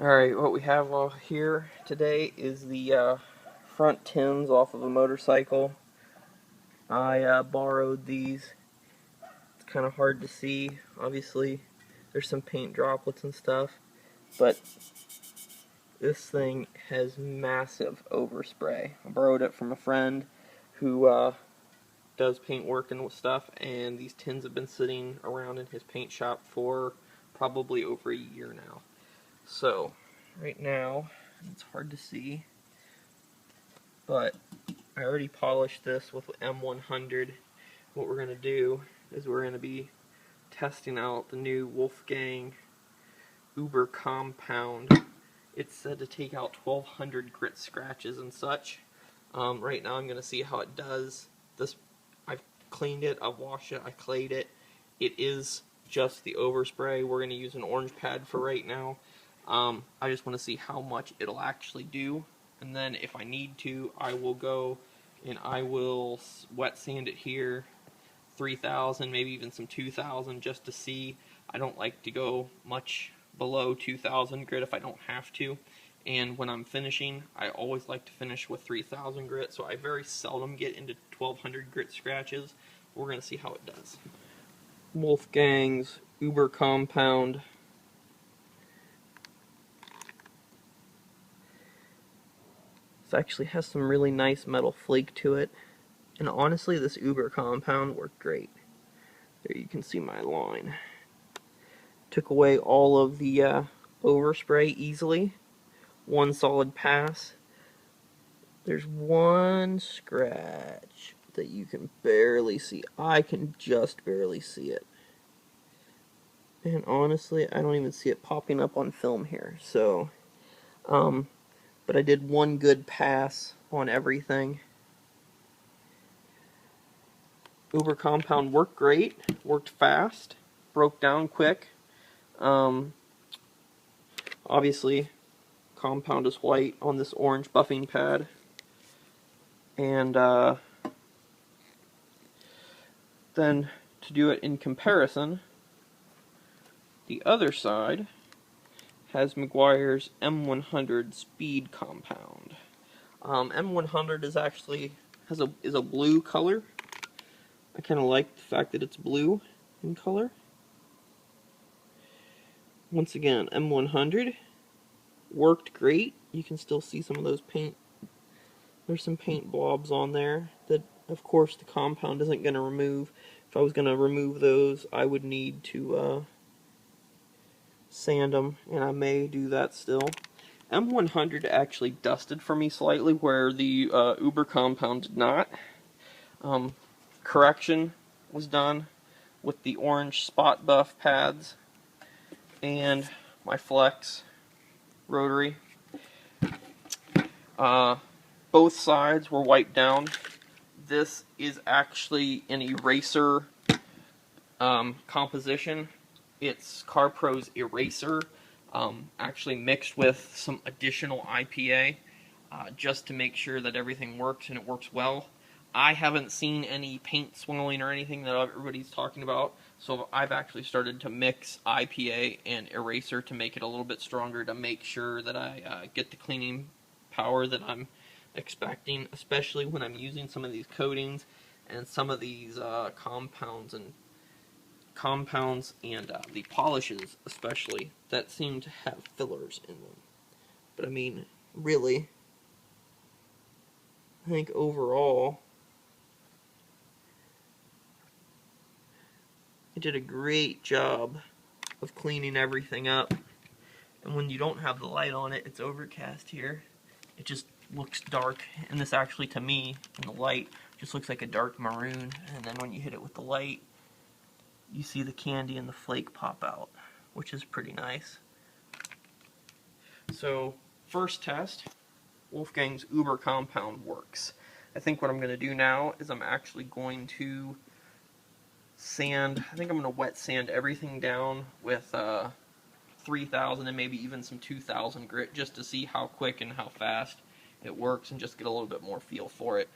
Alright, what we have here today is the front tins off of a motorcycle. I borrowed these. It's kind of hard to see, obviously. There's some paint droplets and stuff, but this thing has massive overspray. I borrowed it from a friend who does paint work and stuff, and these tins have been sitting around in his paint shop for probably over a year now. So, right now, it's hard to see, but I already polished this with M100. What we're going to do is we're going to be testing out the new Wolfgang Uber compound. It's said to take out 1,200 grit scratches and such. Right now I'm going to see how it does. I've cleaned it, I've washed it, I clayed it. It is just the overspray. We're going to use an orange pad for right now. I just want to see how much it'll actually do, and then if I need to, I will go and I will wet sand it here 3,000, maybe even some 2,000, just to see. I don't like to go much below 2,000 grit if I don't have to, and when I'm finishing, I always like to finish with 3,000 grit, so I very seldom get into 1,200 grit scratches. We're going to see how it does. Wolfgang's Uber compound. This actually has some really nice metal flake to it, and honestly this Uber compound worked great. There you can see my line. Took away all of the overspray easily. One solid pass. There's one scratch that you can barely see. I can just barely see it. And honestly, I don't even see it popping up on film here. So, but I did one good pass on everything. Uber compound worked great, worked fast, broke down quick. Obviously, compound is white on this orange buffing pad. And then to do it in comparison, the other side has Meguiar's M100 Speed compound. M100 is actually is a blue color. I kind of like the fact that it's blue in color. Once again, M100 worked great. You can still see some of those paint. There's some paint blobs on there that, of course, the compound isn't going to remove. If I was going to remove those, I would need to sand them, and I may do that still. M100 actually dusted for me slightly, where the Uber compound did not. Correction was done with the orange spot buff pads and my flex rotary. Both sides were wiped down. This is actually an eraser composition. It's CarPro's eraser, actually mixed with some additional IPA, just to make sure that everything works and it works well. I haven't seen any paint swelling or anything that everybody's talking about, so I've actually started to mix IPA and eraser to make it a little bit stronger, to make sure that I get the cleaning power that I'm expecting, especially when I'm using some of these coatings and some of these compounds and the polishes especially that seem to have fillers in them. But I mean, really, I think overall I did a great job of cleaning everything up. And when you don't have the light on it, it's overcast here, it just looks dark, and this actually, to me, in the light, just looks like a dark maroon, and then when you hit it with the light, you see the candy and the flake pop out, which is pretty nice. So, first test, Wolfgang's Uber compound works. I think what I'm going to do now is I'm actually going to sand, I think I'm going to wet sand everything down with 3,000 and maybe even some 2,000 grit, just to see how quick and how fast it works and just get a little bit more feel for it.